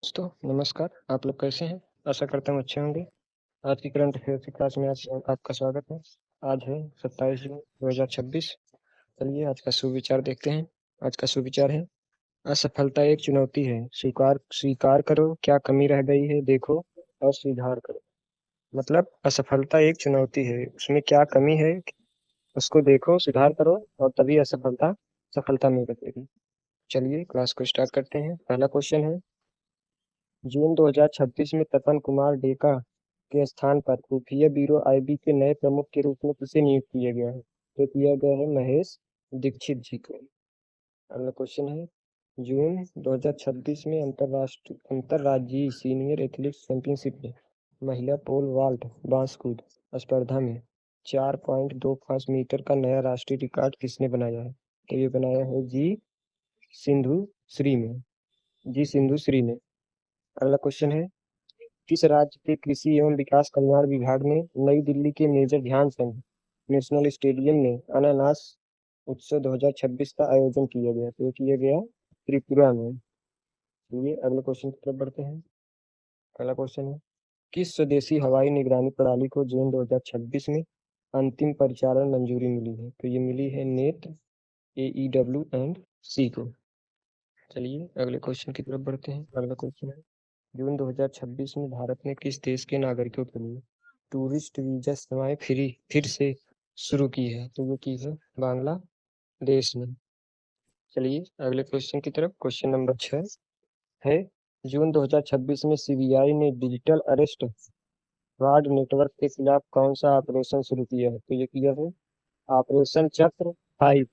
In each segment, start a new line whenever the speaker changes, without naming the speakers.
दोस्तों नमस्कार। आप लोग कैसे हैं? आशा करता हूँ अच्छे होंगे। आज की करंट अफेयर की क्लास में आज आपका स्वागत है। आज है 27 जून 2026। चलिए आज का सुविचार देखते हैं। आज का सुविचार है, असफलता एक चुनौती है, स्वीकार स्वीकार करो क्या कमी रह गई है, देखो और सुधार करो। मतलब असफलता एक चुनौती है, उसमें क्या कमी है उसको देखो, सुधार करो और तभी असफलता सफलता में बदलेगी। चलिए क्लास को स्टार्ट करते हैं। पहला क्वेश्चन है, जून 2026 में तपन कुमार डेका के स्थान पर खुफिया ब्यूरो आईबी के नए प्रमुख के रूप में किसे नियुक्त किया गया है? तो किया गया है महेश दीक्षित जी को। अगला क्वेश्चन है, जून 2026 में अंतर्राज्यीय सीनियर एथलेटिक्स चैंपियनशिप में महिला पोल वॉल्ट बांसकूद स्पर्धा में 4.25 मीटर का नया राष्ट्रीय रिकॉर्ड किसने बनाया है? तो ये बनाया है सिंधु श्री ने जी सिंधु श्री ने। अगला क्वेश्चन है, किस राज्य के कृषि एवं विकास कल्याण विभाग ने नई दिल्ली के मेजर ध्यानचंद नेशनल स्टेडियम में अनानास उत्सव 2026 का आयोजन किया गया? तो ये किया गया त्रिपुरा में। ये अगले क्वेश्चन की तरफ बढ़ते हैं। अगला क्वेश्चन है, किस स्वदेशी हवाई निगरानी प्रणाली को जून 2026 में अंतिम परिचालन मंजूरी मिली है? तो ये मिली है नेट AEW&C को। चलिए अगले क्वेश्चन की तरफ बढ़ते हैं। अगला क्वेश्चन है, जून 2026 में भारत ने किस देश के नागरिकों के लिए टूरिस्ट वीजा सेवाएं फिर से शुरू की है? तो ये की है बांग्लादेश में। चलिए अगले क्वेश्चन की तरफ। क्वेश्चन नंबर 6 है, जून 2026 में सीबीआई ने डिजिटल अरेस्ट फ्रॉड नेटवर्क के खिलाफ कौन सा ऑपरेशन शुरू किया है? तो ये किया है ऑपरेशन चक्र 5।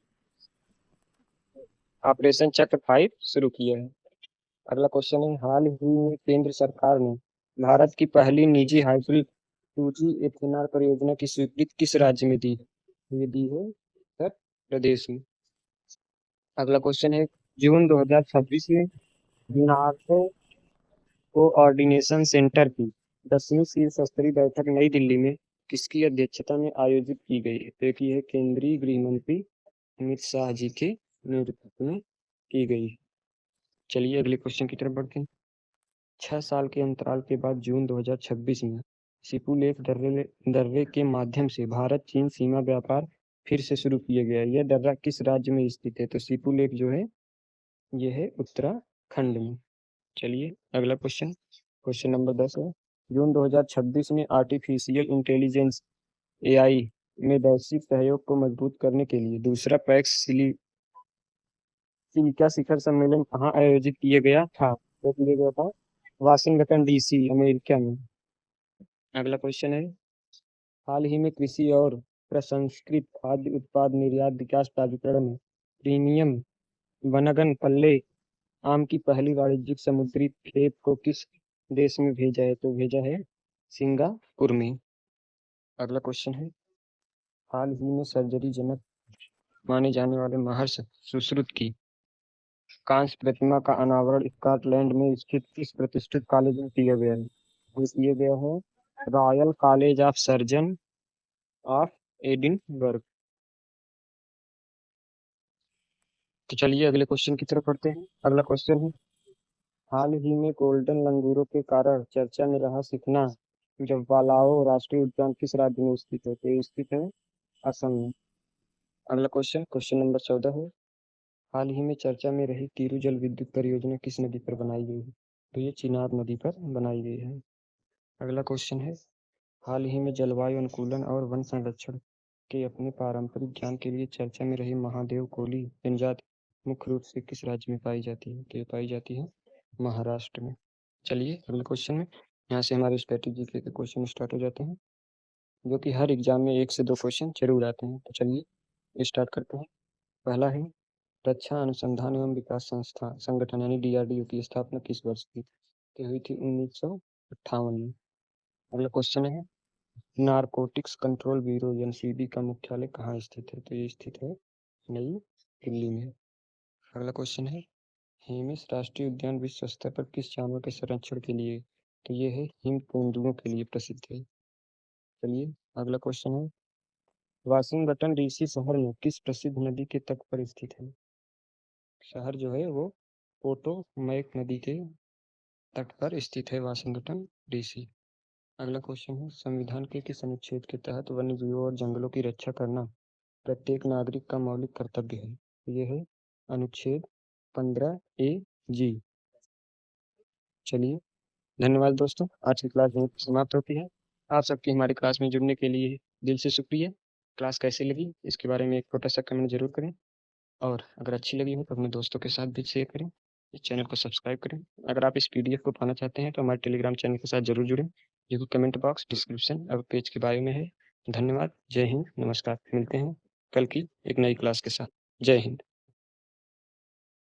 ऑपरेशन चक्र 5 शुरू किया है। अगला क्वेश्चन है, हाल ही में केंद्र सरकार ने भारत की पहली निजी हाइब्रिड 2G एथेनॉल परियोजना की स्वीकृति किस राज्य में दी है? ये दी है उत्तर प्रदेश में। अगला क्वेश्चन है, जून 2026 में नार्को कोऑर्डिनेशन सेंटर की 10वीं शीर्ष स्तरीय बैठक नई दिल्ली में किसकी अध्यक्षता में आयोजित की गई है? तो ये है केंद्रीय गृह मंत्री अमित शाह जी के नेतृत्व में की गई है। चलिए अगले क्वेश्चन की तरफ बढ़ते हैं। 6 साल के अंतराल के बाद जून 2026 में सिपुलेख दर्रे के माध्यम से भारत चीन सीमा व्यापार फिर से शुरू किया गया। यह दर्रा किस राज्य में स्थित है? तो सिपुलेख जो है यह है उत्तराखंड में। चलिए अगला क्वेश्चन, क्वेश्चन नंबर 10 है, जून 2026 में आर्टिफिशियल इंटेलिजेंस AI में वैश्विक सहयोग को मजबूत करने के लिए दूसरा पैक्स सिलिका शिखर सम्मेलन कहाँ आयोजित किया गया था? तो किया गया था वाशिंगटन DC अमेरिका में। अगला क्वेश्चन है, हाल ही में कृषि और प्रसंस्कृत खाद्य उत्पाद निर्यात विकास प्राधिकरण ने प्रीमियम बनगन पल्ले आम की पहली वाणिज्यिक समुद्री खेप को किस देश में भेजा है? तो भेजा है सिंगापुर में। अगला क्वेश्चन है, हाल ही में सर्जरी जनक माने जाने वाले महर्षि सुश्रुत की कांस्य प्रतिमा का अनावरण स्कॉटलैंड में स्थित किस प्रतिष्ठित कॉलेज में किया गया है? ये किया गया है royal college of surgeon of Edinburgh. तो चलिए अगले क्वेश्चन की तरफ बढ़ते हैं। अगला क्वेश्चन है, हाल ही में गोल्डन लंगूरों के कारण चर्चा में रहा सिखना जव्वालाओ राष्ट्रीय उद्यान किस राज्य में स्थित है? तो ये स्थित है असम में। अगला क्वेश्चन, क्वेश्चन नंबर 14 है, हाल ही में चर्चा में रही कीरू जल विद्युत परियोजना किस नदी पर बनाई गई है? तो ये चिनाब नदी पर बनाई गई है। अगला क्वेश्चन है, हाल ही में जलवायु अनुकूलन और वन संरक्षण के अपने पारंपरिक ज्ञान के लिए चर्चा में रही महादेव कोली जनजाति मुख्य रूप से किस राज्य में पाई जाती है? तो ये पाई जाती है महाराष्ट्र में। चलिए अगले क्वेश्चन में, यहाँ से हमारे स्ट्रेटेजी के क्वेश्चन स्टार्ट हो जाते हैं, जो कि हर एग्जाम में 1 से 2 क्वेश्चन जरूर आते हैं। तो चलिए स्टार्ट करते हैं। पहला है, रक्षा अनुसंधान एवं विकास संगठन यानी DRDO की स्थापना किस वर्ष की? तो हुई थी 1958 में। अगला क्वेश्चन है, नारकोटिक्स कंट्रोल ब्यूरो NCB का मुख्यालय कहाँ स्थित है? तो ये स्थित है नई दिल्ली में। अगला क्वेश्चन है, हेमिस राष्ट्रीय उद्यान विश्व स्तर पर किस जानवर के संरक्षण के लिए? तो ये है हिम तेंदुओं के लिए प्रसिद्ध है। चलिए अगला क्वेश्चन है, वाशिंगटन DC शहर में किस प्रसिद्ध नदी के तट पर स्थित है? शहर जो है वो पोटोमैक नदी के तट पर स्थित है वाशिंगटन डीसी। अगला क्वेश्चन है, संविधान के किस अनुच्छेद के तहत वन्य जीवों और जंगलों की रक्षा करना प्रत्येक नागरिक का मौलिक कर्तव्य है? ये है अनुच्छेद 15A(जी). चलिए, धन्यवाद दोस्तों, आज की क्लास यहीं पर समाप्त होती है। आप सबकी हमारी क्लास में जुड़ने के लिए दिल से शुक्रिया। क्लास कैसी लगी इसके बारे में एक छोटा सा कमेंट जरूर करें, और अगर अच्छी लगी हो तो अपने दोस्तों के साथ भी शेयर करें। इस चैनल को सब्सक्राइब करें। अगर आप इस पीडीएफ को पाना चाहते हैं तो हमारे टेलीग्राम चैनल के साथ जरूर जुड़ें, जो कि कमेंट बॉक्स, डिस्क्रिप्शन और पेज के बारे में है। धन्यवाद, जय हिंद, नमस्कार। मिलते हैं कल की एक नई क्लास के साथ। जय हिंद।